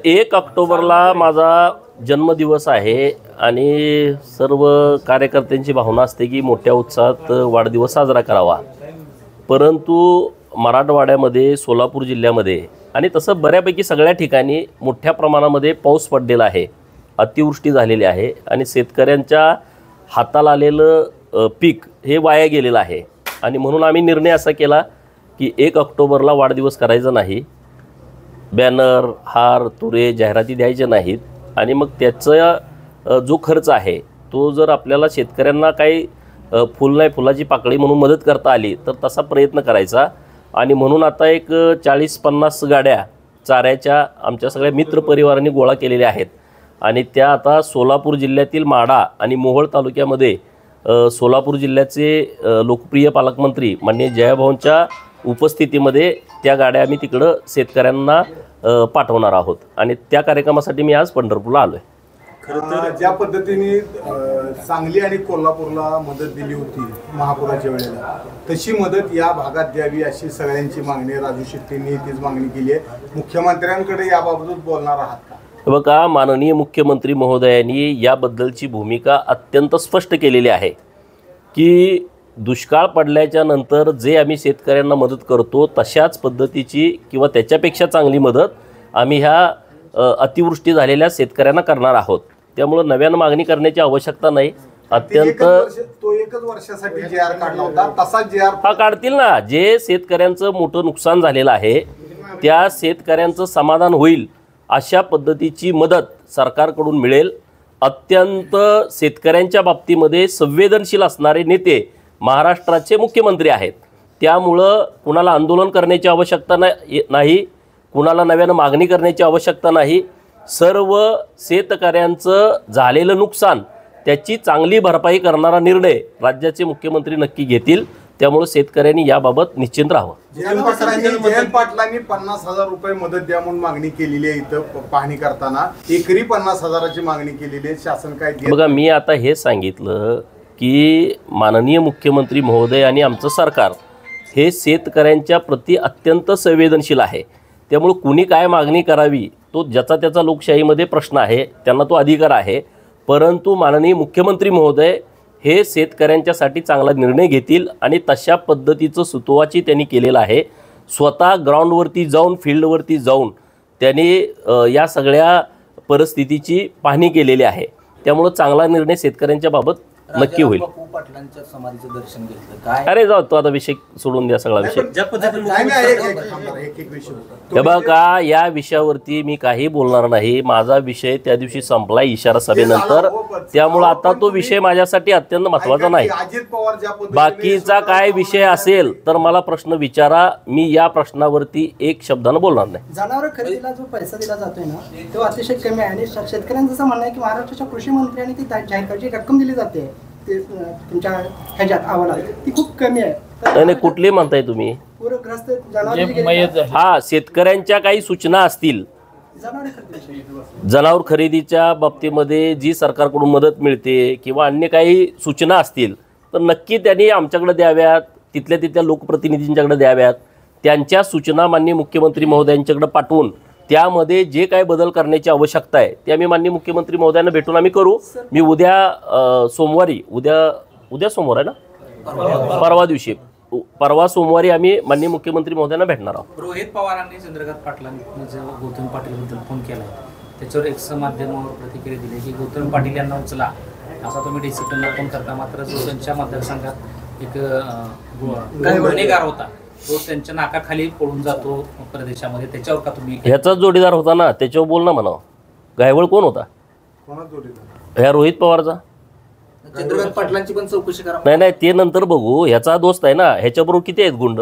1 ऑक्टोबरला माझा जन्मदिवस आहे आणि सर्व कार्यकर्त्यांची भावना असते की मोठ्या उत्साहात वाढदिवस साजरा करावा। परंतु मराठवाड्यामध्ये, सोलापूर जिल्ह्यामध्ये आणि तसं बऱ्यापैकी सगळ्या ठिकाणी मोठ्या प्रमाणामध्ये पाऊस पडलेला आहे, अतिवृष्टी झालेली आहे आणि शेतकऱ्यांच्या हाताला आलेलं पीक हे वाया गेलेलं आहे। आणि म्हणून आम्ही निर्णय असा केला की 1 ऑक्टोबरला वाढदिवस करायचा नाही, बॅनर, हार, तुरे, जाहिराती द्यायचे नाहीत आणि मग त्याचा जो खर्च आहे तो जर आपल्याला शेतकऱ्यांना काही फुल नाही फुलाची पाकळी म्हणून मदत करता आली तर तसा प्रयत्न करायचा। आणि म्हणून आता एक 40-50 गाड्या चाऱ्याच्या आमच्या सगळ्या मित्रपरिवारांनी गोळा केलेल्या आहेत आणि त्या आता सोलापूर जिल्ह्यातील माढा आणि मोहोळ तालुक्यामध्ये सोलापूर जिल्ह्याचे लोकप्रिय पालकमंत्री माननीय जयाभाऊंच्या उपस्थितीमध्ये त्या गाड्या आम्ही तिकडं शेतकऱ्यांना पाठवणार आहोत आणि त्या कार्यक्रमासाठी मी आज पंढरपूरला आलो आहे। खरं तर ज्या पद्धतीने सांगली आणि कोल्हापूरला मदत दिली होती महापुराच्या वेळेला, तशी मदत या भागात द्यावी अशी सगळ्यांची मागणी, राजू शेट्टींनी तीच मागणी केली आहे। मुख्यमंत्र्यांकडे याबाबत बोलणार आहात का? बघा, माननीय मुख्यमंत्री महोदयांनी याबद्दलची भूमिका अत्यंत स्पष्ट केलेली आहे की दुष्काळ पडल्याच्या नंतर जे आम्ही शेतकऱ्यांना मदत करतो तशाच पद्धतीची किंवा त्याच्यापेक्षा चांगली मदत आम्ही ह्या अतिवृष्टी झालेल्या शेतकऱ्यांना करणार आहोत। त्यामुळे नव्यानं मागणी करण्याची आवश्यकता नाही। अत्यंत तो एकच वर्षासाठी जे.आर. काढला होता तसाच जे.आर. हा काढतील ना। जे शेतकऱ्यांचं मोठं नुकसान झालेलं आहे त्या शेतकऱ्यांचं समाधान होईल अशा पद्धतीची मदत सरकारकडून मिळेल। अत्यंत शेतकऱ्यांच्या बाबतीमध्ये संवेदनशील असणारे नेते महाराष्ट्राचे मुख्यमंत्री आहेत, त्यामुळं कुणाला आंदोलन करण्याची आवश्यकता नाही, कुणाला नव्यानं मागणी करण्याची आवश्यकता नाही। सर्व शेतकऱ्यांचं झालेलं नुकसान त्याची चांगली भरपाई करणारा निर्णय राज्याचे मुख्यमंत्री नक्की घेतील। त्यामुळे शेतकऱ्यांनी याबाबत निश्चिंत राहावं। जयंत पाटलांनी 50,000 रुपये मदत द्या म्हणून मागणी केलेली आहे। इथं पाहणी करताना एकरी 50,000ची मागणी केलेली आहे। शासन काय देत? बघा, मी आता हे सांगितलं की माननीय मुख्यमंत्री महोदय आणि आमचं सरकार हे शेतकऱ्यांच्या प्रति अत्यंत संवेदनशील आहे। त्यामुळे कुणी काय मागणी करावी तो ज्याचा त्याचा लोकशाहीमध्ये प्रश्न आहे, त्यांना तो अधिकार आहे। परंतु माननीय मुख्यमंत्री महोदय हे शेतकऱ्यांच्यासाठी चांगला निर्णय घेतील आणि तशा पद्धतीचं सुतोवाची त्यांनी केलेलं आहे। स्वतः ग्राउंडवरती जाऊन, फील्डवरती जाऊन त्यांनी या सगळ्या परिस्थितीची पाहणी केलेली आहे। त्यामुळे चांगला निर्णय शेतकऱ्यांच्या बाबत नक्की होईल। पाटलांच्या समाधीचं दर्शन घेतलं काय? अरे जाऊ, तो आता विषय सोडून द्या सगळा विषय। हे बघा, या विषयावरती मी काही बोलणार नाही। माझा विषय त्या दिवशी संपला इशारा सभेनंतर, त्यामुळे आता तो विषय माझ्यासाठी अत्यंत महत्त्वाचा नाही। बाकीचा काय विषय असेल तर मला प्रश्न विचारा, मी या प्रश्नावरती एक शब्दानं बोलणार नाही। जनावर खरेदीला जो पैसा दिला जातोय ना तो अतिशय कमी आहे आणि शेतकऱ्यांचं असं म्हणणं आहे की महाराष्ट्राच्या कृषी मंत्र्यांनी ती जाहीर करायची रक्कम दिली जाते तुमच्या ह्याच्यात आव्हानात ती खूप कमी आहे। नाही, कुठली म्हणताय तुम्ही? पूरग्रस्त जनावर हा, शेतकऱ्यांच्या काही सूचना असतील जनावर खरेदीच्या बाबतीमध्ये जी सरकारकडून मदत मिळते किंवा अन्य काही सूचना असतील तर नक्की त्यांनी आमच्याकडे द्याव्यात, तिथल्या लोकप्रतिनिधींच्याकडे द्याव्यात। त्यांच्या सूचना माननीय मुख्यमंत्री महोदयांच्याकडे पाठवून त्यामध्ये जे काय बदल करण्याची आवश्यकता आहे ते आम्ही माननीय मुख्यमंत्री महोदयांना भेटून आम्ही करू। मी उद्या सोमवारी उद्या सोमवार आहे ना, परवा सोमवारी आम्ही माननीय मुख्यमंत्री महोदयांना भेटणार आहोत। रोहित पवारांनी चंद्रकांत पाटलांनी जो गौतम पाटीलबद्दल फोन केला त्याच्यावर एक माध्यमावर प्रतिक्रिया दिली की गौतम पाटील यांना उचला असा तुम्ही डिसिप्लिनला फोन करता, मात्र जो त्यांच्या मतदारसंघात एक गुन्हेगार होता तो त्यांच्या नाकाखाली पळून जातो प्रदेशामध्ये, त्याच्यावर का तुम्ही? ह्याचाच जोडीदार होता ना, त्याच्यावर बोल ना म्हणावं। गायवळ कोण होता? ह्या रोहित पवारचा। चंद्रकांत पाटलांची पण चौकशी करा। नाही, ते नंतर बघू। ह्याचा दोस्त आहे ना, ह्याच्याबरोबर किती आहेत गुंड,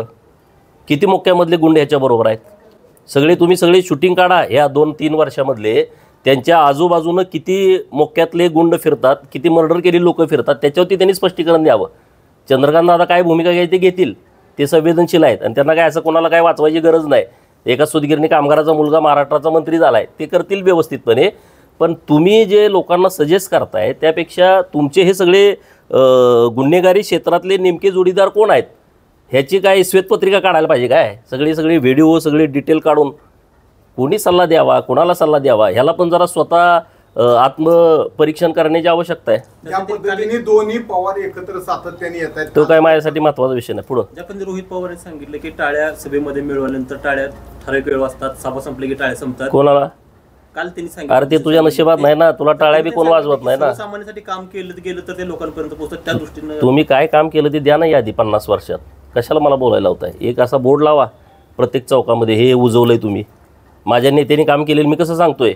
किती मोक्यामधले गुंड ह्याच्याबरोबर आहेत? तुम्ही सगळे शूटिंग काढा ह्या 2-3 वर्षामधले, त्यांच्या आजूबाजूनं किती मोक्यातले गुंड फिरतात, किती मर्डर केलेली लोक फिरतात, त्याच्यावरती त्यांनी स्पष्टीकरण द्यावं। चंद्रकांत दादा काय भूमिका घ्यायची ते घेतील, ते संवेदनशील आहेत आणि त्यांना काय असं कोणाला काय वाचवायची गरज नाही। एका सुतगिरणी कामगाराचा मुलगा महाराष्ट्राचा मंत्री झालाय, ते करतील व्यवस्थितपणे। पण तुम्ही जे लोकांना सजेस्ट करताय त्यापेक्षा तुमचे हे सगळे गुन्हेगारी क्षेत्रातले नेमके जोडीदार कोण आहेत ह्याची काय श्वेतपत्रिका काढायला पाहिजे काय? सगळी व्हिडिओ सगळे डिटेल काढून कोणी सल्ला द्यावा, कोणाला सल्ला द्यावा, ह्याला पण जरा स्वतः आत्मपरीक्षण करण्याची आवश्यकता आहे. ज्या पद्धतीने दोन्ही पवार एकत्र सातत्याने येत आहेत, तो काय माझ्यासाठी महत्त्वाचा विषय नाही. पुढं ज्या पण रोहित पवारांनी सांगितलं की टाळ्या सभेमध्ये मिळवल्यानंतर टाळ्या ठराविक वेळ वाजतात, सभा संपली की टाळ्या संपतात. कोणाला? काल त्यांनी अरे ते तुझ्या नशिबात नाही ना, तुला टाळ्या बी कोण वाजवत नाही ना. सामान्यासाठी काम केलं गेलं तर ते लोकांपर्यंत पोहोचतात. त्या दृष्टीनं तुम्ही काय काम केलं ते द्या ना यादी 50 वर्षात. कशाला मला बोलायला होताय? एक असा बोर्ड लावा प्रत्येक चौकामध्ये, हे उजवलंय तुम्ही. माझ्या नेत्याने काम केलेलं मी कसं सांगतोय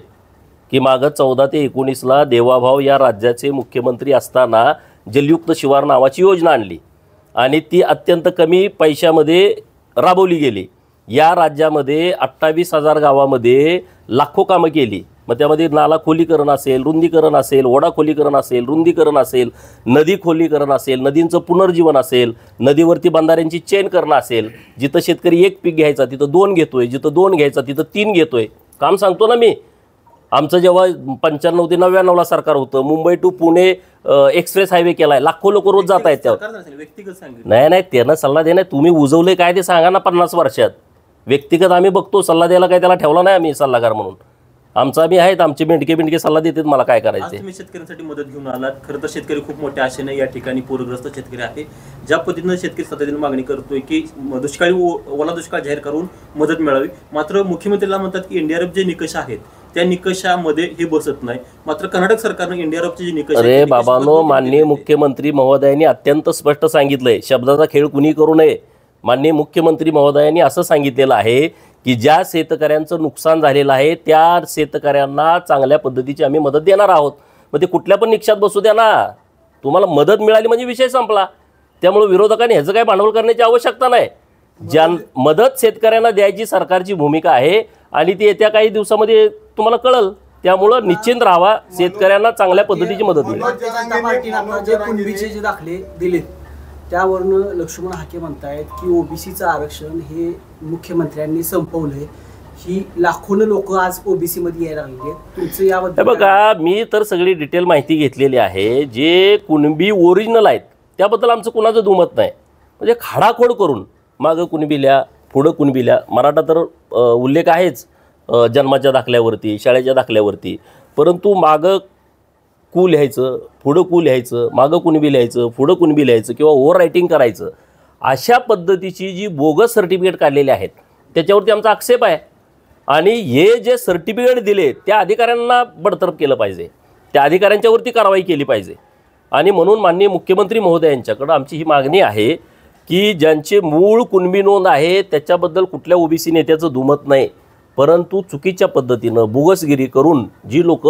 की मागं 14 ते 19ला देवाभाऊ या राज्याचे मुख्यमंत्री असताना जलयुक्त शिवार नावाची योजना आणली आणि ती अत्यंत कमी पैशामध्ये राबवली गेली. या राज्यामध्ये 28,000 गावामध्ये लाखो कामं केली. मग त्यामध्ये नाला खोलीकरण असेल, रुंदीकरण असेल, ओढा खोलीकरण असेल, रुंदीकरण असेल, नदी खोलीकरण असेल, नदींचं पुनर्जीवन असेल, नदीवरती बंधाऱ्यांची चेन करणं असेल. जिथं शेतकरी एक पीक घ्यायचा तिथं 2 घेतोय, जिथं 2 घ्यायचा तिथं 3 घेतोय. काम सांगतो ना मी. आमचं जेव्हा 95 ते 99ला सरकार होतं, Mumbai to Pune express highway केलाय, लाखो लोक रोज जात आहेत त्यावर. व्यक्तिगत सांगितलं नाही त्यानं सल्ला देणार. तुम्ही उजवले काय ते सांगा ना 50 वर्षात. व्यक्तिगत आम्ही बघतो, सल्ला द्यायला काय त्याला ठेवला नाही आम्ही सल्लागार म्हणून. आमचा आम्ही आहेत, आमचे बिंडके सल्ला देतात मला काय आज करायचं. तुम्ही शेतकऱ्यांसाठी मदत घेऊन आलात. खरं तर शेतकरी खूप मोठ्या आशेने या ठिकाणी पूरग्रस्त शेतकरी आहे. ज्या पद्धतीनं शेतकरी सातत्याने मागणी करतोय की दुष्काळी ओला दुष्काळ जाहीर करून मदत मिळावी, मात्र मुख्यमंत्र्याला म्हणतात की एनडीआरएफ जे निकष आहेत त्या निकषामध्ये हे बसत नाही. मात्र कर्नाटक सरकारनं एनडीआरएफचे जे निकष अरे बाबांनो, माननीय मुख्यमंत्री महोदयांनी अत्यंत स्पष्ट सांगितलंय, शब्दाचा खेळ कुणी करू नये. माननीय मुख्यमंत्री महोदयांनी असं सांगितलेलं आहे की ज्या शेतकऱ्यांचं नुकसान झालेलं आहे त्या शेतकऱ्यांना चांगल्या पद्धतीची आम्ही मदत देणार आहोत. मग ते कुठल्या पण निकषात बसू द्या ना. तुम्हाला मदत मिळाली म्हणजे विषय संपला. त्यामुळे विरोधकांनी ह्याचं काही भांडवल करण्याची आवश्यकता नाही. मदत शेतकऱ्यांना द्यायची सरकारची भूमिका आहे आणि ती येत्या काही दिवसामध्ये तुम्हाला कळल. त्यामुळं निश्चिंत राहावा, शेतकऱ्यांना चांगल्या पद्धतीची मदत मिळेल. भारतीय जनता पार्टीने आता जे कुणबीचे जे दाखले दिलेत त्यावरनं लक्ष्मण हाके म्हणतायत की ओबीसीचं आरक्षण हे मुख्यमंत्र्यांनी संपवलंय. ही लाखोनं लोक आज ओबीसी मध्ये यायला लागली आहेत. तुमचं याबद्दल बघा, मी तर सगळी डिटेल माहिती घेतलेली आहे. जे कुणबी ओरिजिनल आहेत त्याबद्दल आमचं कुणाचं दुमत नाही. म्हणजे खाडाखोड करून मागं कुणबी लिहा, पुढं कुणबी लिहा. मराठा तर उल्लेख आहेच जन्माच्या दाखल्यावरती, शाळेच्या दाखल्यावरती. परंतु मागं कू लिहायचं, पुढं कू लिहायचं, मागं कुणबी लिहायचं, पुढं कुणबी लिहायचं किंवा ओव्हर रायटिंग करायचं, अशा पद्धतीची जी बोगस सर्टिफिकेट काढलेली आहेत त्याच्यावरती आमचा आक्षेप आहे. आणि हे जे सर्टिफिकेट दिले त्या अधिकाऱ्यांना बडतर्फ केलं पाहिजे, त्या अधिकाऱ्यांच्यावरती कारवाई केली पाहिजे. आणि म्हणून माननीय मुख्यमंत्री महोदयांच्याकडं आमची ही मागणी आहे की ज्यांचे मूळ कुणबी नोंद आहे त्याच्याबद्दल कुठल्या ओबीसी नेत्याचं दुमत नाही. परंतु चुकीच्या पद्धतीनं बोगसगिरी करून जी लोक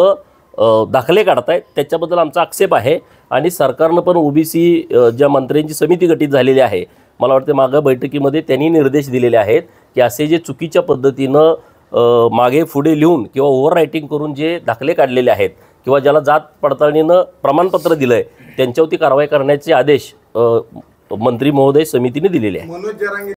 दाखले काढतायत त्याच्याबद्दल आमचा आक्षेप आहे. आणि सरकारनं पण ओबीसी ज्या मंत्र्यांची समिती गठीत झालेली आहे, मला वाटतं मागं बैठकीमध्ये त्यांनी निर्देश दिलेले आहेत की असे जे चुकीच्या पद्धतीनं मागे पुढे लिहून किंवा ओव्हर रायटिंग करून जे दाखले काढलेले आहेत किंवा ज्याला जात पडताळणीनं प्रमाणपत्र दिलं आहे त्यांच्यावरती कारवाई करण्याचे आदेश मंत्री महोदय समितीने दिलेले आहेत. मनोज जरांगे